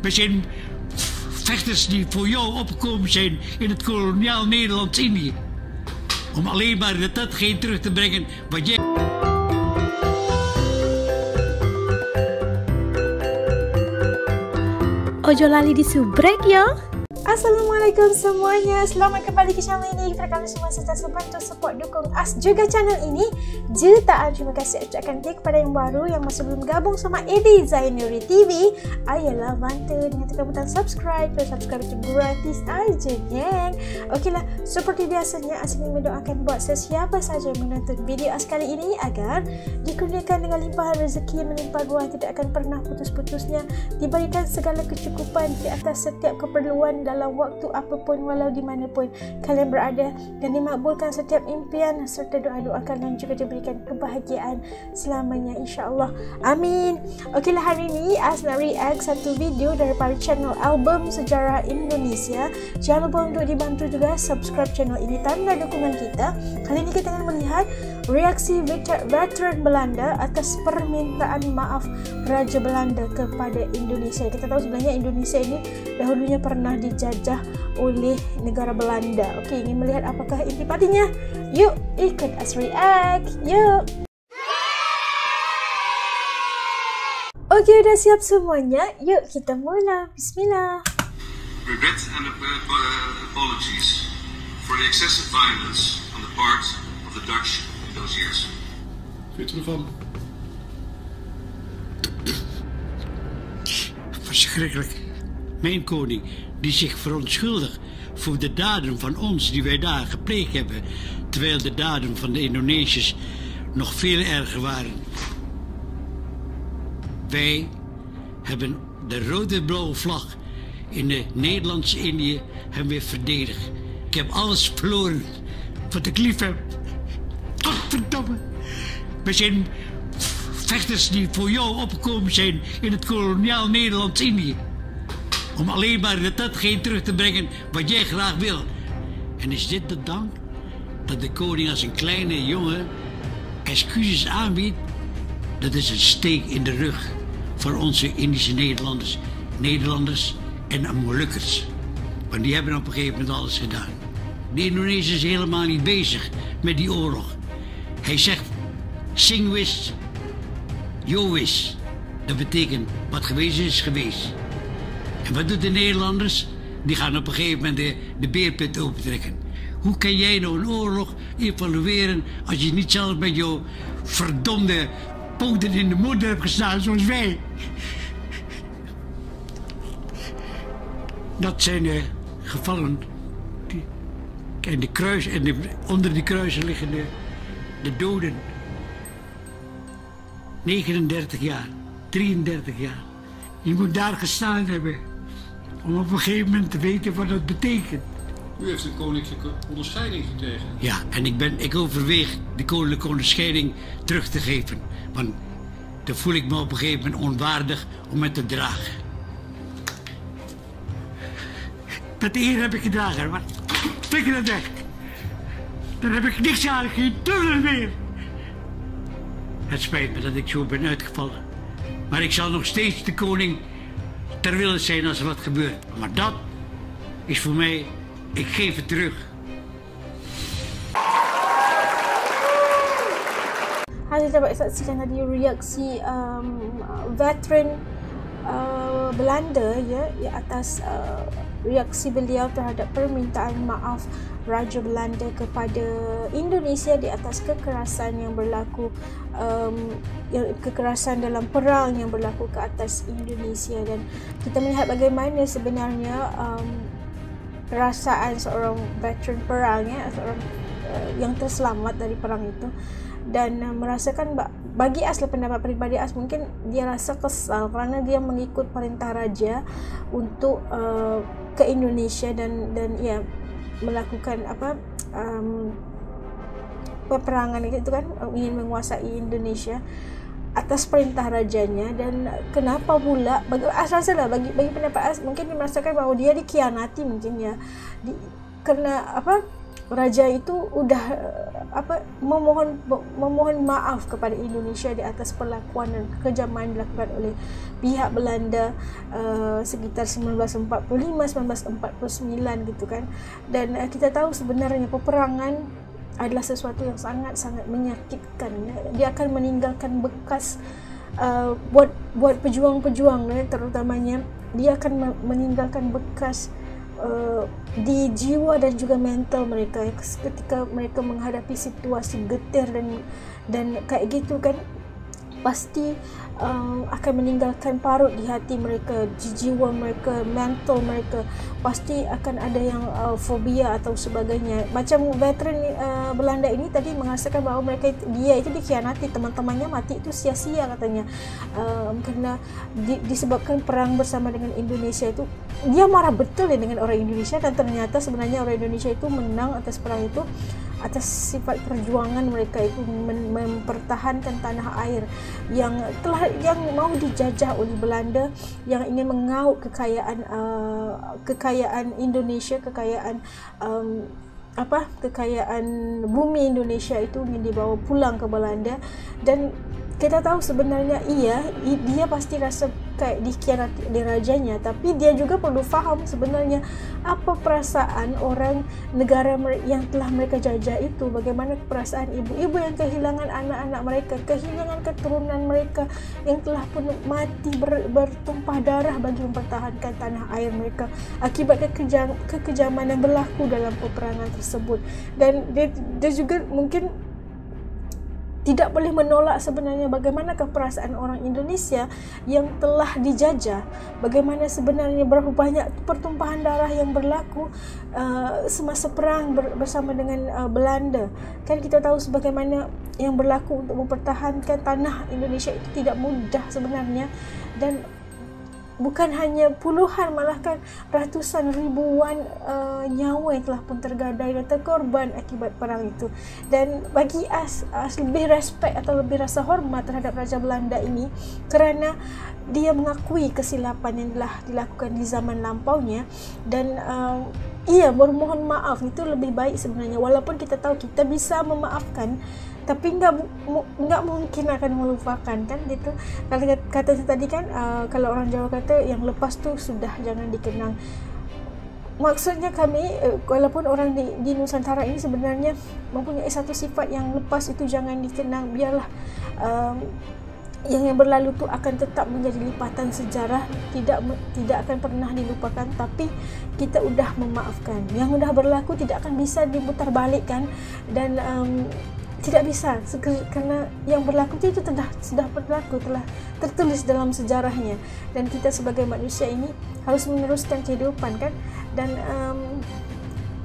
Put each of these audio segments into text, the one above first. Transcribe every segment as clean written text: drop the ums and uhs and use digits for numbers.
We zijn vechters die voor jou opgekomen zijn in het koloniaal Nederlands-Indië. Om alleen maar datgene terug te brengen wat jij... Ojo lali disubrek ya. Assalamualaikum semuanya, selamat kembali ke channel ini. Kepada kalian semua sentiasa bantu support dukung As juga channel ini. Jutaan terima kasih ucapkan kepada yang baru yang masih belum gabung sama Edi Zainuri TV. Ayolah bantu dengan tekan butang subscribe. Kalau subscribe itu gratis aja, geng. Okeylah, seperti biasanya As ingin mendoakan buat sesiapa saja yang menonton video As kali ini agar dikurniakan dengan limpahan rezeki yang melimpah ruah, tidak akan pernah putus-putusnya, diberikan segala kecukupan di atas setiap keperluan dalam waktu apapun walau dimanapun kalian berada, dan dimakbulkan setiap impian serta doa-doa kalian, juga diberikan kebahagiaan selamanya insyaAllah, amin. Okeylah, hari ini As nak react satu video daripada channel Album Sejarah Indonesia. Jangan lupa untuk dibantu juga subscribe channel ini, tanda dukungan kita. Kali ini kita akan melihat reaksi veteran Belanda atas permintaan maaf Raja Belanda kepada Indonesia. Kita tahu sebenarnya Indonesia ini dahulunya pernah dijajah oleh negara Belanda. Okey, ingin melihat apakah intipatinya? Yuk ikut As react, yuk. Okey, udah siap semuanya? Yuk kita mula. Bismillah. Regret and apologies for the excessive violence on the part of the Dutch in those years. Weet u ervan? Verschrikkelijk. Mijn koning, die zich verontschuldigt voor de daden van ons die wij daar gepleegd hebben, terwijl de daden van de Indonesiërs nog veel erger waren. Wij hebben de rode-blauwe vlag in de Nederlands-Indië weer verdedigd. Ik heb alles verloren wat ik lief heb. Godverdomme. We zijn vechters die voor jou opgekomen zijn in het koloniaal Nederlands-Indië. Om alleen maar datgene terug te brengen wat jij graag wil. En is dit de dank? Dat de koning als een kleine jongen excuses aanbiedt? Dat is een steek in de rug voor onze Indische Nederlanders en Molukkers. Want die hebben op een gegeven moment alles gedaan. De Indonesiërs is helemaal niet bezig met die oorlog. Hij zegt, singwis, jowis. Dat betekent, wat geweest is geweest. En wat doet de Nederlanders? Die gaan op een gegeven moment de beerput opentrekken. Hoe kan jij nou een oorlog evalueren als je niet zelf met jouw verdomde poten in de modder hebt gestaan zoals wij? Dat zijn de gevallen. En onder die kruisen liggen de doden. 39 jaar, 33 jaar. Je moet daar gestaan hebben om op een gegeven moment te weten wat dat betekent. U heeft een koninklijke onderscheiding gekregen. Ja, en ik overweeg de koninklijke onderscheiding terug te geven. Want dan voel ik me op een gegeven moment onwaardig om het te dragen. Met eer heb ik gedragen, maar flikker dat weg. Dan heb ik niks aan, geen tunnel meer. Het spijt me dat ik zo ben uitgevallen. Maar ik zal nog steeds de koning ter wille zijn als er wat gebeurt. Maar dat is voor mij, ik geef het terug. Kita dapat saksikan tadi reaksi veteran Belanda ya atas reaksi beliau terhadap permintaan maaf Raja Belanda kepada Indonesia di atas kekerasan yang berlaku, kekerasan dalam perang yang berlaku ke atas Indonesia. Dan kita melihat bagaimana sebenarnya perasaan seorang veteran perang ya, seorang yang terselamat dari perang itu, dan merasakan bagi As, pendapat pribadi As, mungkin dia rasa kesal kerana dia mengikut perintah raja untuk ke Indonesia dan ya melakukan peperangan itu kan, ingin menguasai Indonesia atas perintah rajanya. Dan kenapa pula bagi As rasalah, bagi pendapat As, mungkin dia merasakan bahawa dia dikhianati mungkin ya, karena raja itu udah memohon maaf kepada Indonesia di atas perlakuan dan kekejaman dilakukan oleh pihak Belanda sekitar 1945-1949 gitu kan. Dan kita tahu sebenarnya peperangan adalah sesuatu yang sangat-sangat menyakitkan. Dia akan meninggalkan bekas buat pejuang-pejuang, terutamanya dia akan meninggalkan bekas di jiwa dan juga mental mereka ketika mereka menghadapi situasi getir dan kayak gitu kan, pasti akan meninggalkan parut di hati mereka, di jiwa mereka, mental mereka. Pasti akan ada yang fobia atau sebagainya. Macam veteran Belanda ini tadi mengatakan bahawa dia itu dikhianati, teman-temannya mati itu sia-sia katanya, kerana disebabkan perang bersama dengan Indonesia itu. Dia marah betul dengan orang Indonesia, dan ternyata sebenarnya orang Indonesia itu menang atas perang itu atas sifat perjuangan mereka itu mempertahankan tanah air yang mau dijajah oleh Belanda, yang ingin mengauk kekayaan Indonesia, kekayaan bumi Indonesia itu ingin dibawa pulang ke Belanda. Dan kita tahu sebenarnya dia pasti rasa kayak dikhianati oleh rajanya, tapi dia juga perlu faham sebenarnya apa perasaan orang negara yang telah mereka jajah itu, bagaimana perasaan ibu-ibu yang kehilangan anak-anak mereka, kehilangan keturunan mereka yang telah pun mati bertumpah darah bagi mempertahankan tanah air mereka akibat kekejaman yang berlaku dalam peperangan tersebut. Dan dia juga mungkin tidak boleh menolak sebenarnya bagaimanakah perasaan orang Indonesia yang telah dijajah, bagaimana sebenarnya berapa banyak pertumpahan darah yang berlaku semasa perang bersama dengan Belanda. Kan kita tahu sebagaimana yang berlaku untuk mempertahankan tanah Indonesia itu tidak mudah sebenarnya, dan bukan hanya puluhan, malah kan ratusan ribuan nyawa yang telah pun tergadai dan terkorban akibat perang itu. Dan bagi As lebih respect atau lebih rasa hormat terhadap Raja Belanda ini kerana dia mengakui kesilapan yang telah dilakukan di zaman lampaunya, dan ia bermohon maaf. Itu lebih baik sebenarnya, walaupun kita tahu kita bisa memaafkan, tapi enggak mungkin akan melupakan kan gitu. Kalau kata tadi kan, kalau orang Jawa kata yang lepas tu sudah jangan dikenang. Maksudnya kami, walaupun orang di Nusantara ini sebenarnya mempunyai satu sifat yang lepas itu jangan dikenang, biarlah yang berlalu tu akan tetap menjadi lipatan sejarah, tidak akan pernah dilupakan, tapi kita sudah memaafkan. Yang sudah berlaku tidak akan bisa diputarbalikkan, dan tidak bisa, kerana yang berlaku itu sudah berlaku, telah tertulis dalam sejarahnya, dan kita sebagai manusia ini harus meneruskan kehidupan kan. Dan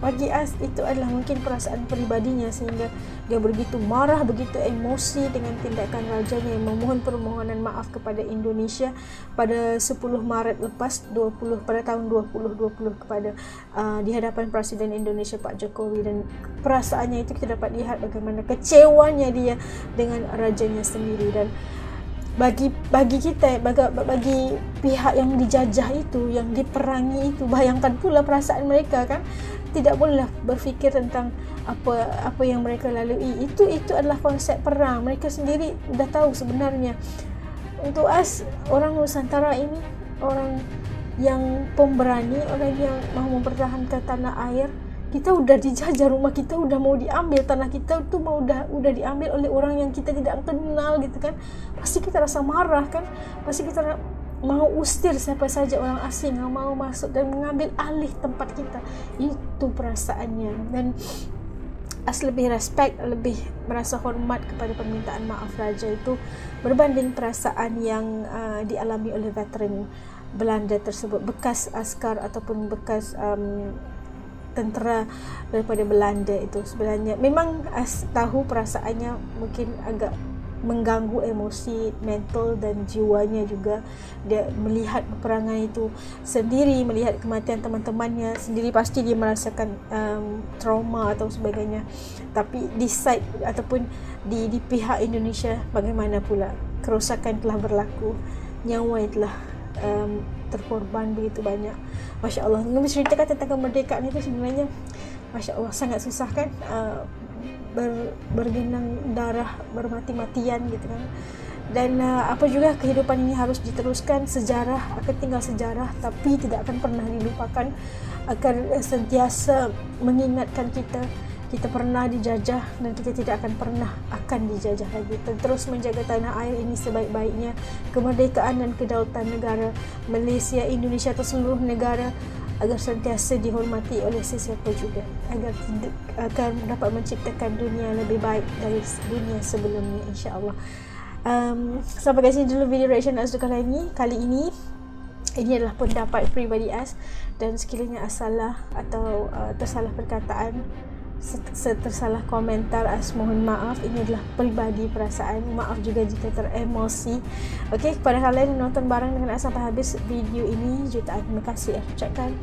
bagi As itu adalah mungkin perasaan peribadinya, sehingga dia begitu marah, begitu emosi dengan tindakan rajanya yang memohon permohonan maaf kepada Indonesia pada 10 Maret lepas pada tahun 2020 kepada di hadapan Presiden Indonesia Pak Jokowi. Dan perasaannya itu kita dapat lihat bagaimana kecewanya dia dengan rajanya sendiri. Dan bagi kita, bagi pihak yang dijajah itu, yang diperangi itu, bayangkan pula perasaan mereka kan. Tidak bolehlah berfikir tentang apa yang mereka lalui. Itu adalah konsep perang. Mereka sendiri dah tahu sebenarnya. Untuk As, orang Nusantara ini orang yang pemberani, orang yang mahu mempertahankan tanah air. Kita udah dijajah, rumah kita udah mau diambil, tanah kita tuh udah diambil oleh orang yang kita tidak kenal gitu kan. Pasti kita rasa marah kan. Pasti kita mau usir siapa saja orang asing yang mau masuk dan mengambil alih tempat kita. Itu perasaannya. Dan As lebih respect, lebih merasa hormat kepada permintaan maaf raja itu berbanding perasaan yang dialami oleh veteran Belanda tersebut, bekas askar ataupun bekas tentera daripada Belanda itu. Sebenarnya memang As tahu perasaannya mungkin agak mengganggu emosi, mental dan jiwanya juga. Dia melihat peperangan itu sendiri, melihat kematian teman-temannya sendiri, pasti dia merasakan trauma atau sebagainya. Tapi di side ataupun di pihak Indonesia, bagaimana pula kerosakan telah berlaku, nyawa telah terkorban begitu banyak. Masya Allah, menceritakan tentang kemerdekaan itu sebenarnya Masya Allah, sangat susah kan, bergenang darah, bermati-matian gitu kan. Dan apa juga, kehidupan ini harus diteruskan, sejarah akan tinggal sejarah, tapi tidak akan pernah dilupakan, akan sentiasa mengingatkan kita pernah dijajah dan kita tidak akan pernah akan dijajah lagi. Dan terus menjaga tanah air ini sebaik-baiknya, kemerdekaan dan kedaulatan negara Malaysia, Indonesia atau seluruh negara, agar sentiasa dihormati oleh sesiapa juga, agar dapat menciptakan dunia lebih baik dari dunia sebelumnya, insya-Allah. Sampai kat sini dulu video reaction Azdu kali ini. Ini adalah pendapat peribadi Az, dan sekiranya salah atau tersalah perkataan, tersalah komentar, Az mohon maaf. Ini adalah peribadi perasaan. Maaf juga jika teremosi. Okey, kepada kalian yang nonton bareng dengan Az sampai habis video ini, jutaan terima kasih ucapkan.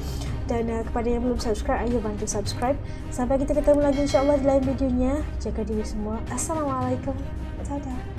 Dan kepada yang belum subscribe, ayo bantu subscribe. Sampai kita ketemu lagi insya-Allah di lain videonya. Jaga diri semua. Assalamualaikum. Dadah.